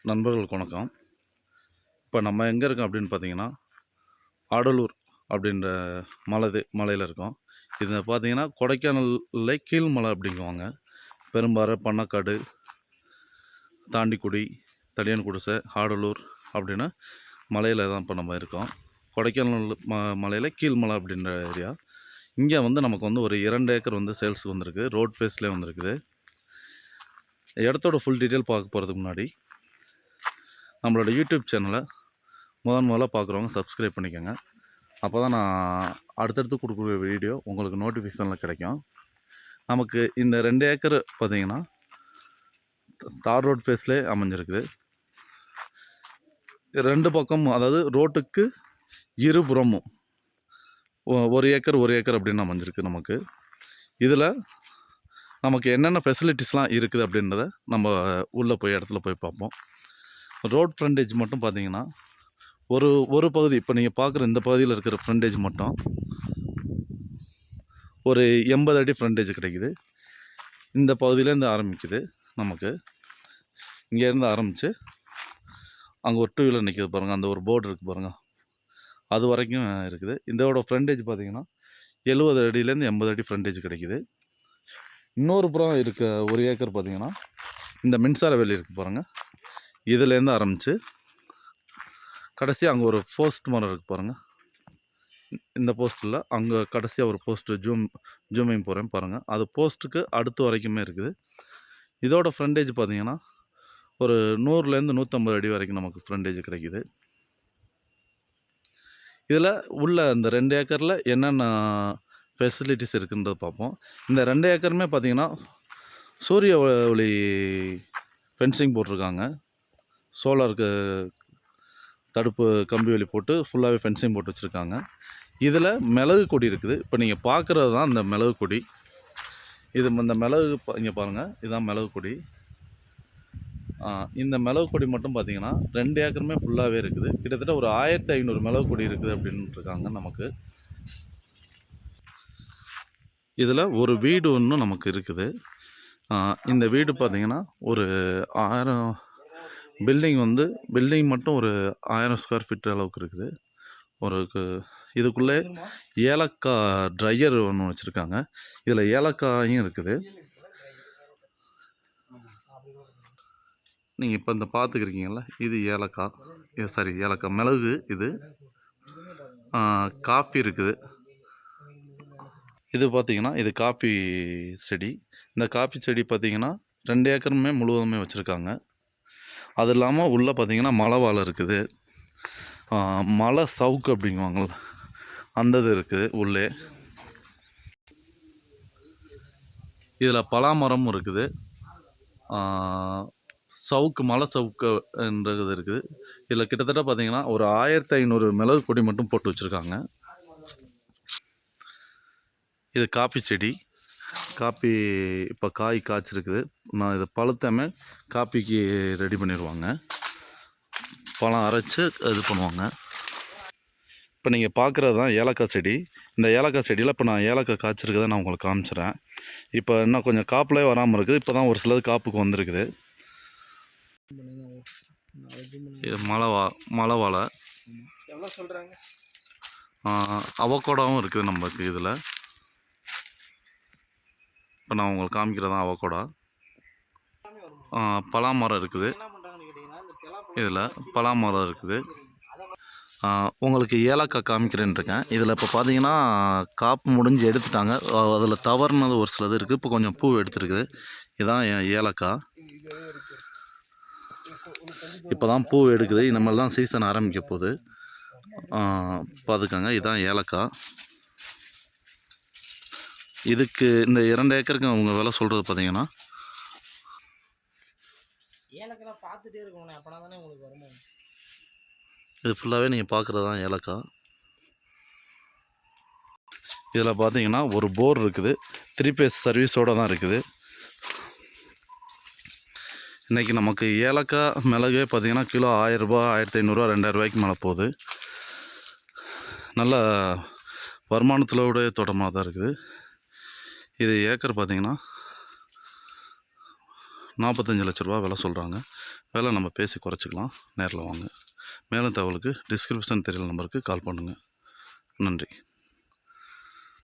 நண்பர்களுக்கு வணக்கம். இப்போ நம்ம எங்கே இருக்கோம் அப்படின்னு பார்த்தீங்கன்னா, ஆடலூர் அப்படின்ற மலையில் இருக்கோம். இது பார்த்தீங்கன்னா கொடைக்கானல்ல கீழ்மலை அப்படிங்குவாங்க. பெரும்பாறை, பண்ணக்காடு, தாண்டிக்குடி, தடியன்குடிசை, ஆடலூர் அப்படின்னு மலையில் தான் இப்போ நம்ம இருக்கோம். கொடைக்கானல் மலையில் கீழ்மலை அப்படின்ற ஏரியா. இங்கே நமக்கு ஒரு 2 ஏக்கர் சேல்ஸுக்கு வந்திருக்கு. ரோட் ஃபேஸ்லேயே வந்திருக்குது. இடத்தோட ஃபுல் டீட்டெயில் பார்க்க போகிறதுக்கு முன்னாடி நம்மளோட யூடியூப் சேனலை முதல்ல பார்க்குறவங்க சப்ஸ்கிரைப் பண்ணிக்கோங்க. அப்போ தான் நான் அடுத்தடுத்து கொடுக்குற வீடியோ உங்களுக்கு நோட்டிஃபிகேஷனில் கிடைக்கும். நமக்கு இந்த 2 ஏக்கர் பார்த்திங்கன்னா தார் ரோட் ஃபேஸ்லேயே அமைஞ்சிருக்குது. 2 பக்கம், அதாவது ரோட்டுக்கு இருபுறமும் 1 ஏக்கர் 1 ஏக்கர் அப்படின்னு அமைஞ்சிருக்கு. நமக்கு இதில் நமக்கு என்னென்ன ஃபெசிலிட்டிஸ்லாம் இருக்குது அப்படின்றத நம்ம உள்ளே போய் இடத்துல போய் பார்ப்போம். ரோட் ஃப்ரண்டேஜ் மட்டும் பார்த்திங்கன்னா ஒரு பகுதி, இப்போ நீங்கள் பார்க்குற இந்த பகுதியில் இருக்கிற ஃப்ரண்டேஜ் மட்டும் ஒரு 80 அடி ஃப்ரண்டேஜ் கிடைக்குது. இந்த பகுதியிலேருந்து ஆரம்பிக்குது. நமக்கு இங்கேருந்து ஆரம்பித்து அங்கே ஒரு 2 வீலர் நிற்கிது பாருங்கள், அந்த ஒரு போர்டு இருக்குது பாருங்கள், அது வரைக்கும் இருக்குது. இதோட ஃப்ரண்டேஜ் பார்த்திங்கன்னா 70 அடியிலேருந்து 80 அடி ஃப்ரண்டேஜ் கிடைக்குது. இன்னொரு புறம் இருக்க 1 ஏக்கர் பார்த்திங்கன்னா இந்த மின்சார வேலி இருக்குது பாருங்கள், இதுலேருந்து ஆரம்பித்து கடைசியாக அங்கே ஒரு போஸ்ட் மரம் இருக்குது பாருங்கள். இந்த போஸ்ட்டில் அங்கே கடைசியாக ஒரு போஸ்ட்டு ஜூமிங் போகிறேன் பாருங்கள், அது போஸ்ட்டுக்கு அடுத்து வரைக்குமே இருக்குது. இதோட ஃப்ரண்டேஜ் பார்த்திங்கன்னா ஒரு 100லேருந்து 150 அடி வரைக்கும் நமக்கு ஃப்ரண்டேஜ் கிடைக்குது. இதில் உள்ள இந்த 2 ஏக்கரில் என்னென்ன ஃபெசிலிட்டிஸ் இருக்குன்றதை பார்ப்போம். இந்த 2 ஏக்கருமே பார்த்திங்கன்னா சூரிய ஒளி ஃபென்சிங் போட்டிருக்காங்க. சோலாருக்கு தடுப்பு கம்பி வேலி போட்டு ஃபுல்லாகவே ஃபென்சிங் போட்டு வச்சுருக்காங்க. இதில் மிளகு கொடி இருக்குது. இப்போ நீங்கள் பார்க்குறது தான் இந்த மிளகு கொடி. இந்த மிளகு இங்கே பாருங்கள், இதுதான் மிளகு கொடி. இந்த மிளகு கொடி மட்டும் பார்த்திங்கன்னா 2 ஏக்கருமே ஃபுல்லாகவே இருக்குது. கிட்டத்தட்ட ஒரு 1500 மிளகு கொடி இருக்குது அப்படின்ட்டு இருக்காங்க. நமக்கு இதில் ஒரு வீடு ஒன்று நமக்கு இருக்குது. இந்த வீடு பார்த்திங்கன்னா ஒரு 1000 பில்டிங் மட்டும் ஒரு 1000 ஸ்கொயர் ஃபீட் அளவுக்கு இருக்குது. இதுக்குள்ளே ஏலக்காய் ட்ரையர் ஒன்று வச்சுருக்காங்க. இதில் ஏலக்காயும் இருக்குது. நீங்கள் இப்போ இந்த பார்த்துக்கிறீங்கள, இது ஏலக்காய், ஏலக்காய் மிளகு. இது காஃபி இருக்குது. இது பார்த்திங்கன்னா இது காஃபி செடி. இந்த காஃபி செடி பார்த்திங்கன்னா 2 ஏக்கருமே முழுவதுமே வச்சுருக்காங்க. அது இல்லாமல் உள்ளே பார்த்திங்கன்னா மலை வாழை இருக்குது, மலை சவுக்கு அப்படிங்குவாங்கள்ல, அந்த இது இருக்குது உள்ளே. இதில் பலாமரமும் இருக்குது, மலை சவுக்குன்றது இருக்குது. இதில் கிட்டத்தட்ட பார்த்திங்கன்னா ஒரு 1500 மிளகு கொடி மட்டும் போட்டு வச்சுருக்காங்க. இது காப்பி செடி. காப்பி இப்போ காய் காய்ச்சிருக்குது. நான் இதை பழுத்தாமல் காப்பிக்கு ரெடி பண்ணிடுவாங்க, பழம் அரைச்சி இது பண்ணுவாங்க. இப்போ நீங்கள் பார்க்குறது தான் ஏலக்காய் செடி. இந்த ஏலக்காய் செடியில் இப்போ நான் ஏலக்காய் காய்ச்சிருக்கதை நான் உங்களுக்கு காமிச்சிடுறேன். இப்போ இன்னும் கொஞ்சம் காப்புலேயே வராமல் இருக்குது. இப்போ தான் ஒரு சிலது காப்புக்கு வந்திருக்குது. இது மலை வாழை. எவ்வளோ சொல்கிறாங்க? அவகோடாவும் இருக்குது நமக்கு இதில். இப்போ நான் உங்களுக்கு காமிக்கிறதான் அவகோடா. பலாமரம் இருக்குது. இதில் பலாமரம் இருக்குது. உங்களுக்கு ஏலக்காய் காமிக்கிறேன்னு இருக்கேன். இதில் இப்போ பார்த்தீங்கன்னா காப்பு முடிஞ்சு எடுத்துட்டாங்க. அதில் தவறுனது ஒரு சிலது இருக்குது. இப்போ கொஞ்சம் பூ எடுத்துருக்குது. இதுதான் ஏலக்காய். இப்போ தான் பூ எடுக்குது. இனிமேல் தான் சீசன் ஆரம்பிக்க போகுது. பார்த்துக்கோங்க, இதுதான் ஏலக்காய். இதுக்கு இந்த 2 ஏக்கருக்கு அவங்க விலை சொல்கிறது பார்த்தீங்கன்னா, இது ஃபுல்லாகவே நீங்கள் பார்க்குறது தான் ஏலக்காய். இதில் பார்த்தீங்கன்னா ஒரு போர் இருக்குது, 3 ஃபேஸ் சர்வீஸோடு தான் இருக்குது. இன்றைக்கி நமக்கு ஏலக்காய் மிளகு பார்த்திங்கன்னா கிலோ 1000 ரூபா, 1500, 2000 ரூபாய்க்கு மேலே போகுது. நல்ல வருமானத்திலோடைய தோட்டமாக தான் இருக்குது. இது ஏக்கர் பார்த்திங்கன்னா 45 லட்ச ரூபா விலை சொல்கிறாங்க. விலை நம்ம பேசி குறைச்சிக்கலாம். நேரில் வாங்க. மேலும் தகவலுக்கு டிஸ்கிரிப்ஷன் தெரியுற நம்பருக்கு கால் பண்ணுங்கள். நன்றி.